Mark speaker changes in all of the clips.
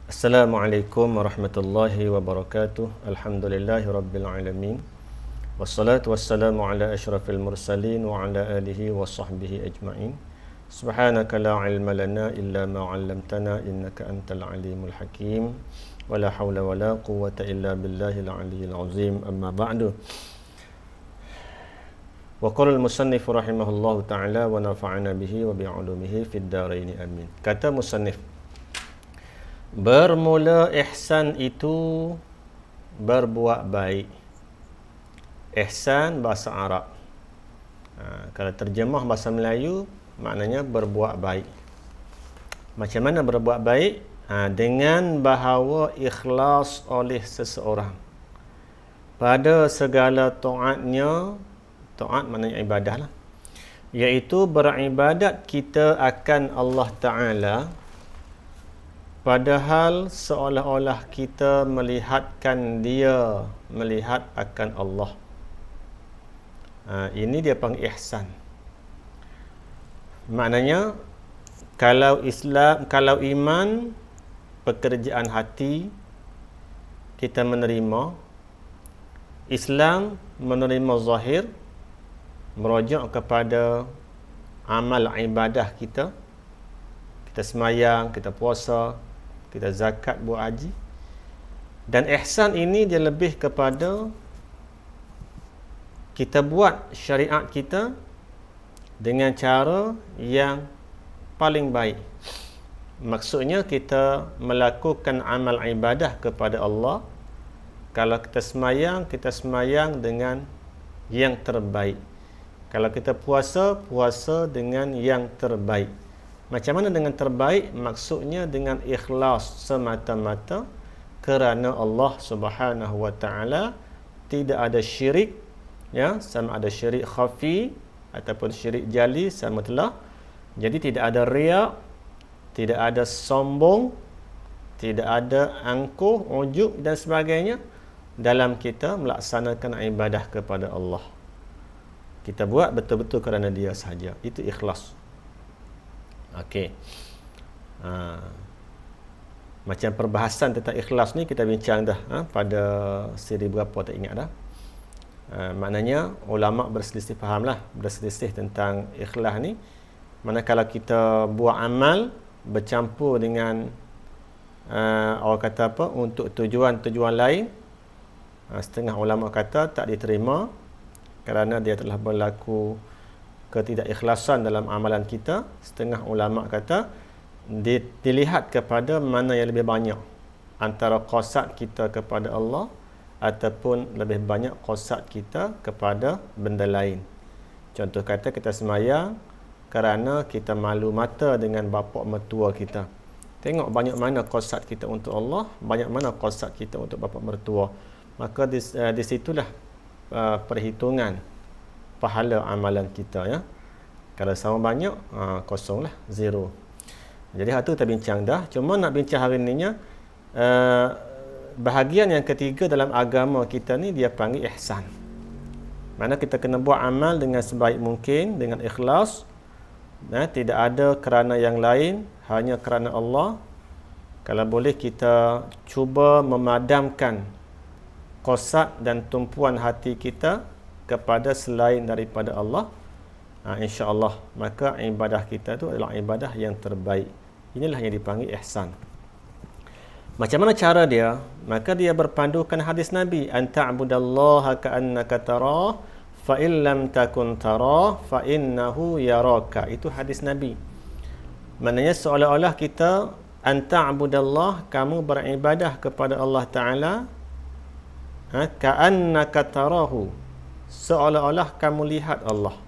Speaker 1: Assalamualaikum warahmatullahi wabarakatuh. Alhamdulillahi rabbil alamin. Wassalatu wassalamu ala asyrafil mursalin wa ala alihi wa sahbihi ajma'in. Subhanaka la ilma lana illa ma 'allamtana innaka antal alimul hakim. Wa la hawla wa la quwwata illa billahil aliyyil azim. Amma ba'du. Wa qala al-musannif rahimahullahu ta'ala wa nafa'ana bihi wa bi'ulumihi fid dharain amin. Kata musannif, bermula ihsan itu berbuat baik. Ihsan bahasa Arab. Kalau terjemah bahasa Melayu maknanya berbuat baik. Macam mana berbuat baik? Dengan bahawa ikhlas oleh seseorang pada segala taatnya. Taat maknanya ibadah lah. Iaitu beribadat kita akan Allah Ta'ala, padahal seolah-olah kita melihatkan dia, melihat akan Allah. Ini dia panggil ihsan. Maknanya kalau Islam, kalau iman, pekerjaan hati kita menerima, Islam menerima zahir, merujuk kepada amal ibadah kita. Kita semayang, kita puasa, kita zakat, buat haji. Dan ihsan ini dia lebih kepada kita buat syariat kita dengan cara yang paling baik. Maksudnya kita melakukan amal ibadah kepada Allah. Kalau kita semayang dengan yang terbaik. Kalau kita puasa, puasa dengan yang terbaik. Macam mana dengan terbaik? Maksudnya dengan ikhlas semata-mata kerana Allah Subhanahu wa Ta'ala, tidak ada syirik, ya, sama ada syirik khafi ataupun syirik jali sama telah. Jadi tidak ada riak, tidak ada sombong, tidak ada angkuh, ujub dan sebagainya dalam kita melaksanakan ibadah kepada Allah. Kita buat betul-betul kerana dia sahaja. Itu ikhlas. Okey. Macam perbahasan tentang ikhlas ni kita bincang dah pada siri berapa tak ingat dah. Maknanya ulama berselisih fahamlah, berselisih tentang ikhlas ni. Manakala kita buat amal bercampur dengan orang kata apa, untuk tujuan-tujuan lain, setengah ulama kata tak diterima kerana dia telah berlaku ketidakikhlasan dalam amalan kita. Setengah ulama kata dilihat kepada mana yang lebih banyak, antara qasad kita kepada Allah ataupun lebih banyak qasad kita kepada benda lain. Contoh kata kita semayang kerana kita malu mata dengan bapa mertua kita. Tengok banyak mana qasad kita untuk Allah, banyak mana qasad kita untuk bapa mertua. Maka di situlah perhitungan pahala amalan kita, ya. Kalau sama banyak, kosonglah, zero. Jadi hal tu kita bincang dah. Cuma nak bincang hari ni, bahagian yang ketiga dalam agama kita ni dia panggil ihsan. Mana kita kena buat amal dengan sebaik mungkin, dengan ikhlas. Tidak ada kerana yang lain, hanya kerana Allah. Kalau boleh kita cuba memadamkan qasad dan tumpuan hati kita kepada selain daripada Allah, insya-Allah maka ibadah kita itu adalah ibadah yang terbaik. Inilah yang dipanggil ihsan. Macam mana cara dia? Maka dia berpandukan hadis Nabi, anta'budallaha ka'annaka tarah fa in lam takun tarah fa innahu yaraka. Itu hadis Nabi. Maknanya seolah-olah kita anta'budallah, kamu beribadah kepada Allah Ta'ala, ka'annaka tarahu, seolah-olah kamu lihat Allah.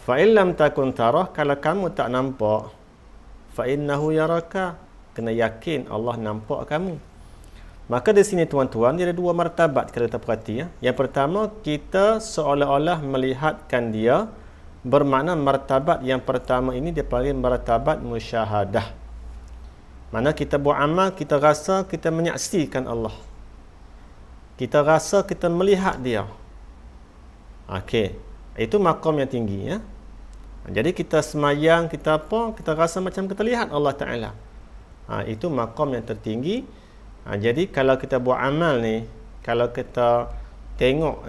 Speaker 1: Fa in lam takun tarah, kalau kamu tak nampak, fa innahu yaraka, kena yakin Allah nampak kamu. Maka di sini tuan-tuan, dia ada dua martabat kalau kita perhati, ya. Yang pertama, kita seolah-olah melihatkan dia, bermakna martabat yang pertama ini dia panggil martabat musyahadah. Mana kita buat amal, kita rasa kita menyaksikan Allah. Kita rasa kita melihat dia. Okey, itu maqam yang tinggi, ya. Jadi kita semayang, kita apa, kita rasa macam kita lihat Allah Ta'ala. Itu maqam yang tertinggi. Jadi kalau kita buat amal ni, kalau kita tengok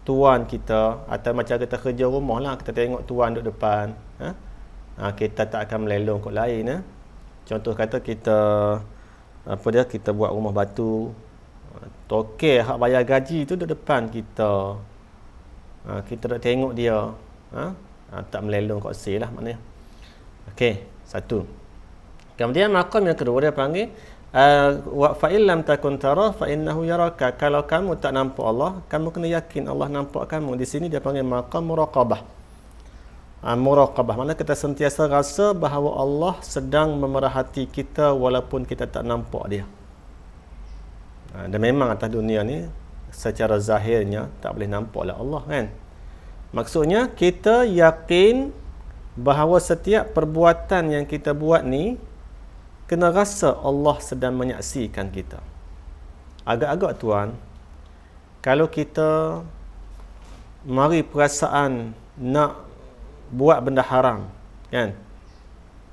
Speaker 1: tuan kita, atau macam kita kerja rumah lah, kita tengok tuan duduk depan, kita tak akan melelong kot lain. Contoh kata kita kita buat rumah batu, tokek hak bayar gaji tu duduk depan kita, kita duduk tengok dia, tak melelong kot say lah maknanya. Okey, satu. Kemudian maqam yang kedua dia panggil wa fa illam takun tara fa innahu yaraka. Kalau kamu tak nampak Allah, kamu kena yakin Allah nampak kamu. Di sini dia panggil maqam muraqabah. Muraqabah maknanya kita sentiasa rasa bahawa Allah sedang memerhati kita walaupun kita tak nampak dia. Dan memang atas dunia ni secara zahirnya tak boleh nampak oleh Allah kan. Maksudnya kita yakin bahawa setiap perbuatan yang kita buat ni kena rasa Allah sedang menyaksikan kita. Agak-agak tuan, kalau kita mari perasaan nak buat benda haram kan,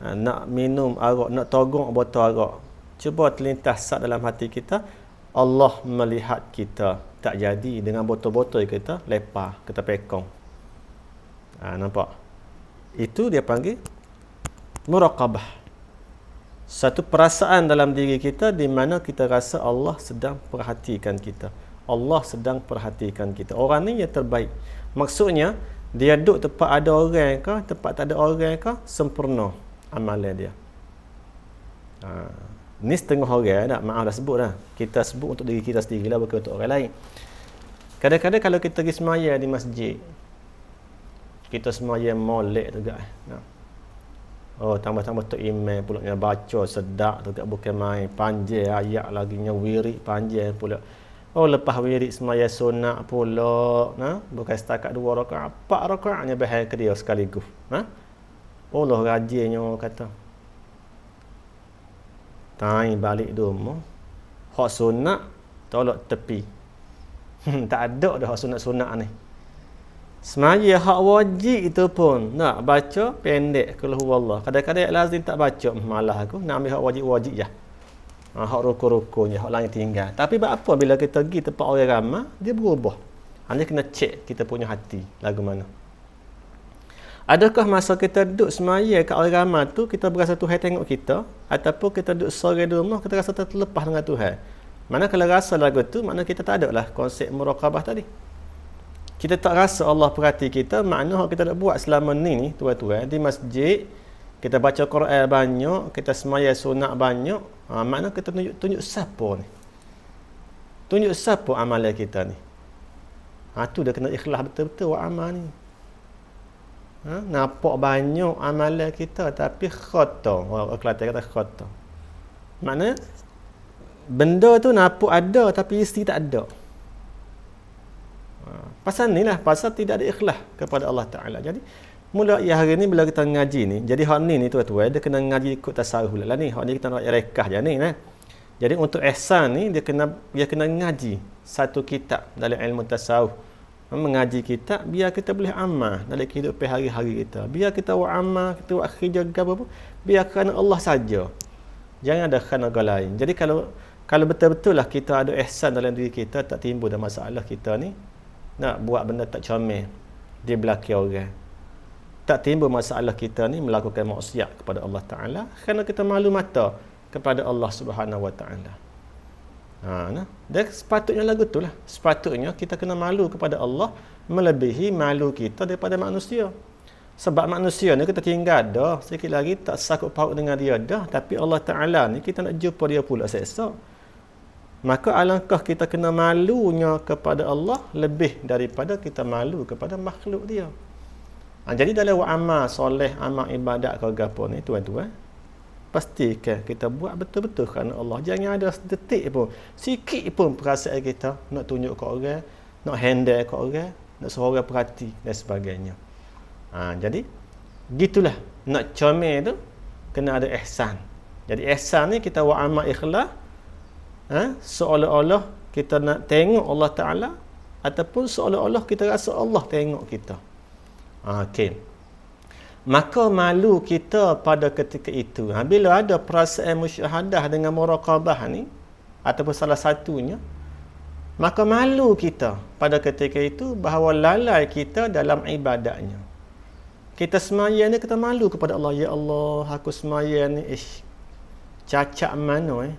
Speaker 1: nak minum arak, nak togok botol arak, cuba terlintas sat dalam hati kita, Allah melihat kita, tak jadi dengan botol-botol kita lepas, kita pekong. Nampak? Itu dia panggil muraqabah. Satu perasaan dalam diri kita di mana kita rasa Allah sedang perhatikan kita. Allah sedang perhatikan kita. Orang ni yang terbaik. Maksudnya, dia duduk tempat ada orang ke, tempat tak ada orang ke, sempurna amalan dia. Ni setengah orang dah. Maaf dah sebut dah. Kita sebut untuk diri kita sendiri lah, bukan untuk orang lain. Kadang-kadang kalau kita pergi semaya di masjid, kita semaya molek juga. Tambah-tambah tu email pula, baca sedap tu, bukan main panjang ayat lagi, wirid panjang pula. Lepas wirid semaya sunat pula, bukan setakat 2 rakaat, 4 rakaatnya bahaya ke dia sekaligus. Allah rajinnya kata. Tai balik rumah, hak sunat tolak tepi. Tak ada dah hak sunat-sunat ni. Semaya hak wajib itu pun nak baca pendek kalau Allah. Kadang-kadang lazim tak baca, malah aku nak ambil hak wajib-wajib je. Hak rukun-rukunnya, hak lain tinggal. Tapi apa bila kita pergi tempat orang ramai, dia berubah. Hanya kena cek kita punya hati lagu mana. Adakah masa kita duduk semaya kat orang ramai tu kita berasa Tuhan tengok kita, ataupun kita duduk sore di rumah kita rasa terlepas dengan Tuhan? Mana kalau rasa lagu tu, makna kita tak ada lah konsep muraqabah tadi. Kita tak rasa Allah perhati kita, makna kita nak buat selama ni tuan-tuan di masjid, kita baca Quran banyak, kita semaya sunat banyak, makna kita tunjuk siapa ni, tunjuk siapa amalan kita ni. Tu dah kena ikhlas betul-betul buat amal ni. Nampak banyak amalan kita tapi khata, orang Kelantan kata khata, makna benda tu nampak ada tapi isi tak ada. Pasal ni lah, pasal tidak ada ikhlas kepada Allah Ta'ala. Jadi, mula hari ni bila kita ngaji ni, jadi hak ni tuan-tuan, dia kena ngaji ikut tasawuf lah ni. Hak ni kita nak rekah je ni. Jadi, untuk ihsan ni, dia kena ngaji satu kitab dalam ilmu tasawuf. Mengaji kitab, biar kita boleh amal dalam kehidupan hari-hari kita. Biar kita buat amal, kita buat kerja apa-apa, biar kerana Allah saja. Jangan ada kerana orang lain. Jadi, kalau betul-betul lah kita ada ihsan dalam diri kita, tak timbul dah masalah kita ni nak buat benda tak comel di belakang orang. Tak timbul masalah kita ni melakukan maksiat kepada Allah Ta'ala kerana kita malu mata kepada Allah Subhanahu Wa Ta'ala. Dan sepatutnya lagu tu lah. Sepatutnya kita kena malu kepada Allah melebihi malu kita daripada manusia. Sebab manusia ni kita tinggal dah, sikit lagi tak sakut paut dengan dia dah, tapi Allah Ta'ala ni kita nak jumpa dia pula esok. Maka alangkah kita kena malunya kepada Allah lebih daripada kita malu kepada makhluk dia. Jadi dalam amal soleh, amal ibadat kau gapo ni tuan-tuan, pastikan kita buat betul-betul kerana Allah. Jangan ada detik pun, sikit pun perasaan kita nak tunjuk ke orang, nak handle ke orang, nak suruh orang perhati dan sebagainya. Jadi gitulah, nak comel tu kena ada ihsan. Jadi ihsan ni kita buat amal ikhlas, seolah-olah kita nak tengok Allah Ta'ala, ataupun seolah-olah kita rasa Allah tengok kita. Okey. maka malu kita pada ketika itu. Bila ada perasaan musyahadah dengan muraqabah ni, ataupun salah satunya, maka malu kita pada ketika itu bahawa lalai kita dalam ibadatnya. Kita semaya ni kita malu kepada Allah. Ya Allah, aku semaya ni cacat mana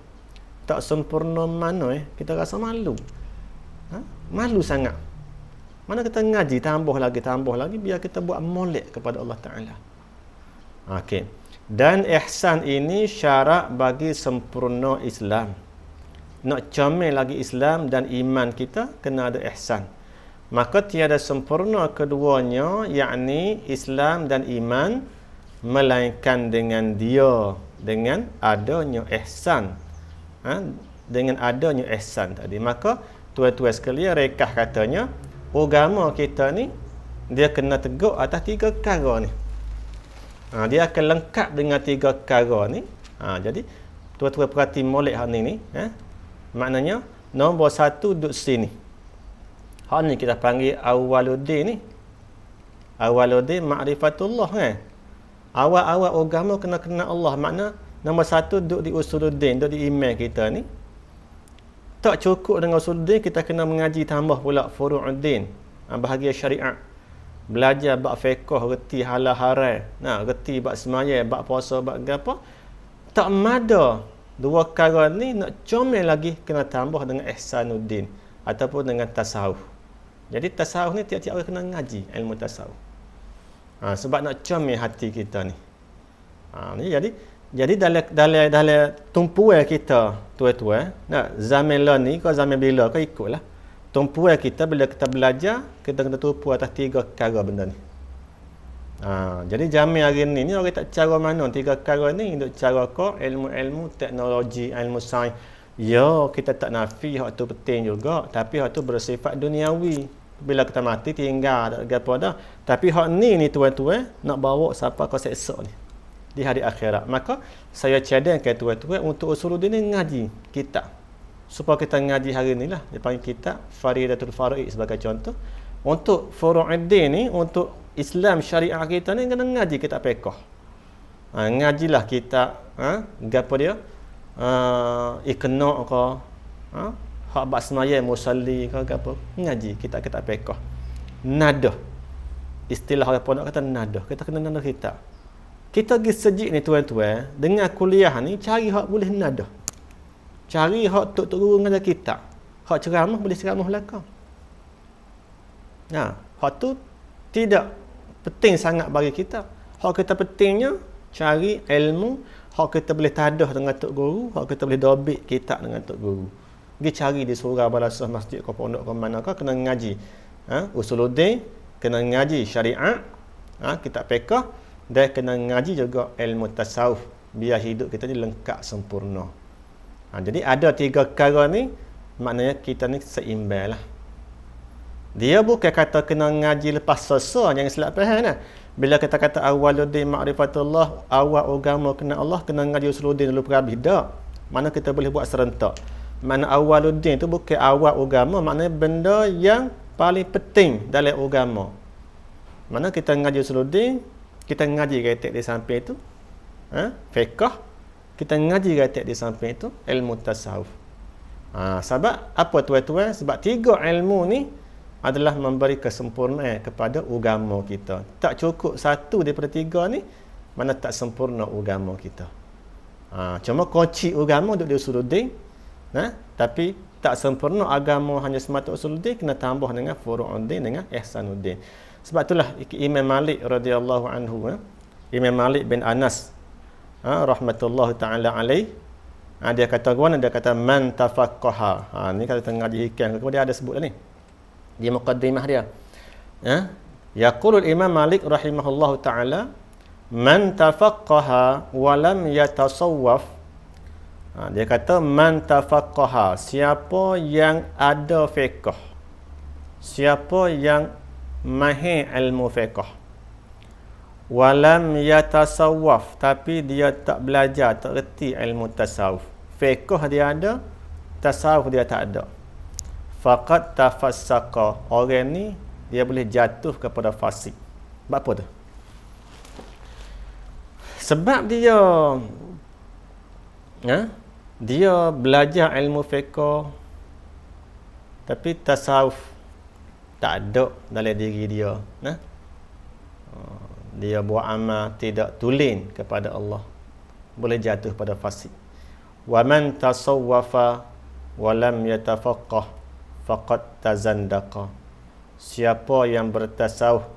Speaker 1: tak sempurna mana kita rasa malu. Malu sangat. Mana kita ngaji tambah lagi biar kita buat molek kepada Allah Taala. Okey. Dan ihsan ini syarat bagi sempurna Islam. Nak comel lagi Islam dan iman kita kena ada ihsan. Maka tiada sempurna keduanya, yakni Islam dan iman, melainkan dengan adanya ihsan. Dengan adanya ihsan tadi. Maka tuan-tuan sekalian, rekah katanya agama kita ni dia kena tegak atas 3 perkara ni. Dia akan lengkap dengan 3 perkara ni. Jadi tuan-tuan perhati molek hak ni. Maknanya nombor 1 duduk sini. Hak ni kita panggil awwaluddin ni. Awwaluddin ma'rifatullah Awal-awal agama kena kenal Allah. Makna nombor 1 duduk di usuluddin, duduk di iman kita ni. Tak cukup dengan usuluddin, kita kena mengaji tambah pula furu'uddin, bahagian syariat. Belajar bab fiqh, reti halal haram, reti bab semaya, bab puasa, bab apa. Tak mada 2 perkara ni, nak comel lagi kena tambah dengan ihsanuddin ataupun dengan tasawuf. Jadi tasawuf ni tiap-tiap orang kena ngaji ilmu tasawuf. Sebab nak comel hati kita ni. Ni jadi dalam tumpuan kita tuan-tuan, zaman lah ni kau zaman bila kau ikutlah. Tumpuan kita bila kita belajar, kita kena tumpu atas 3 perkara benda ni. Jadi zaman hari ni orang tak cara mana 3 perkara ni, untuk cara kau ilmu-ilmu teknologi, ilmu sains. Ya, kita tak nafi hak tu penting juga, tapi hak tu bersifat duniawi. Bila kita mati tinggal tak apa dah. Tapi hak ni tuan-tuan nak bawa siapa kau seksa ni di hari akhirat. Maka saya cadangkan tuan-tuan untuk usuluddin ni ngaji kitab. Supaya kita ngaji hari ni lah. Dia panggil kitab Faridatul Faraid sebagai contoh. Untuk furu'uddin ni, untuk Islam syariah kita ni kena ngaji kitab fiqh. Ngajilah kitab gapo dia? Iqna' ke? Hak bab semaya musalli ke gapo? Ngaji kitab-kitab fiqh. Nadah. Istilah orang pondok kata nadah. Kita kena nadah kitab. Kita pergi sejik ni tuan-tuan, dengan kuliah ni cari hak boleh nadah. Cari hak tok guru ngajar kitab. Hak ceramah boleh ceramah belakang. Hak tu tidak penting sangat bagi kita. Hak kita pentingnya cari ilmu, hak kita boleh tadah dengan tok guru, hak kita boleh dobit kitab dengan tok guru. Pergi cari di surau balasah masjid ke pondok ke mana ke, kena ngaji usuluddin, kena ngaji syariat, kitab fiqh, dan kena ngaji juga ilmu tasawuf, biar hidup kita ni lengkap sempurna. Jadi ada 3 perkara ni, maknanya kita ni seimbang lah. Dia bukan kata kena ngaji lepas selesai, jangan silap faham lah. Bila kita kata awwaluddin ma'rifatullah, awal agama kena Allah, kena ngaji usuluddin dulu perhabis. Tak. Mana kita boleh buat serentak. Mana awwaluddin tu bukan awal agama, maknanya benda yang paling penting dalam agama. Mana kita ngaji usuluddin, kita ngaji kaitan di samping itu fiqh, kita ngaji kaitan di samping itu ilmu tasawuf. Sebab apa tuan-tuan? Sebab 3 ilmu ni adalah memberi kesempurnaan kepada agama kita. Tak cukup 1 daripada 3 ni, mana tak sempurna agama kita. Cuma kunci agama duduk di usuluddin, tapi tak sempurna agama hanya semata usuluddin, kena tambah dengan furu'uddin, dengan ihsanuddin. Sebab itulah Imam Malik radhiyallahu anhu, Imam Malik bin Anas rahmatullahi taala alaih, dia kata gimana? Dia kata man tafaqqaha. Ni kalau tengah ngaji hikam, dia ada sebut ni di muqaddimah dia. Yaqulul Imam Malik rahimahullahu taala, man tafaqqaha wa lam yatasawwaf. Dia kata man tafaqqaha, siapa yang ada fiqh, siapa yang mahir ilmu fiqh, walam yatasawwaf, tapi dia tak belajar, tak reti ilmu tasawuf. Fiqh dia ada, tasawuf dia tak ada. Faqad tafassaqa, orang ni dia boleh jatuh kepada fasik. Sebab apa tu? Sebab dia dia belajar ilmu fiqh tapi tasawuf tak ada dalam diri dia. Dia buat amal tidak tulen kepada Allah, boleh jatuh pada fasik. Wa man tasawwafa wa lam yatafaqqah faqad tazandaqa. Siapa yang bertasawuf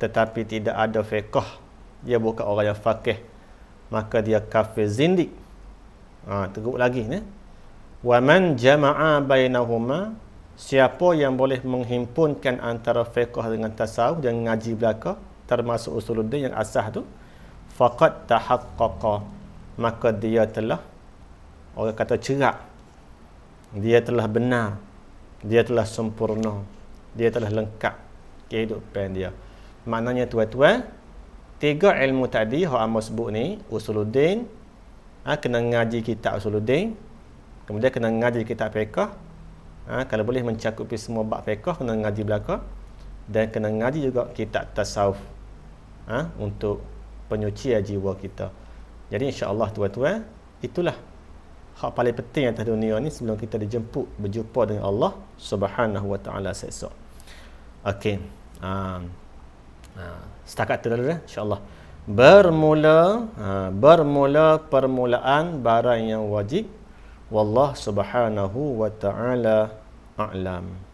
Speaker 1: tetapi tidak ada fiqh, dia bukan orang yang faqih, maka dia kafir zindik. Teruk lagi ni. Wa man jama'a bainahuma, siapa yang boleh menghimpunkan antara fiqh dengan tasawuf dan ngaji belaka termasuk usuluddin yang asas tu, faqad tahaqqaqa, maka dia telah, orang kata cerak, dia telah benar, dia telah sempurna, dia telah lengkap kehidupan dia. Maknanya tuan-tuan, 3 ilmu tadi hak amal sebut ni, usuluddin, kena ngaji kitab usuluddin, kemudian kena ngaji kitab fiqh, kalau boleh mencakupi semua bab fiqh kena ngaji belaka, dan kena ngaji juga kitab tasawuf untuk penyucian jiwa kita. Jadi insya-Allah tuan-tuan, itulah hak paling penting atas dunia ni sebelum kita berjumpa dengan Allah Subhanahu wa taala esok. Okey. Setakat tu dulu insya-Allah. Bermula permulaan barang yang wajib. Wallah Subhanahu wa taala a'lam.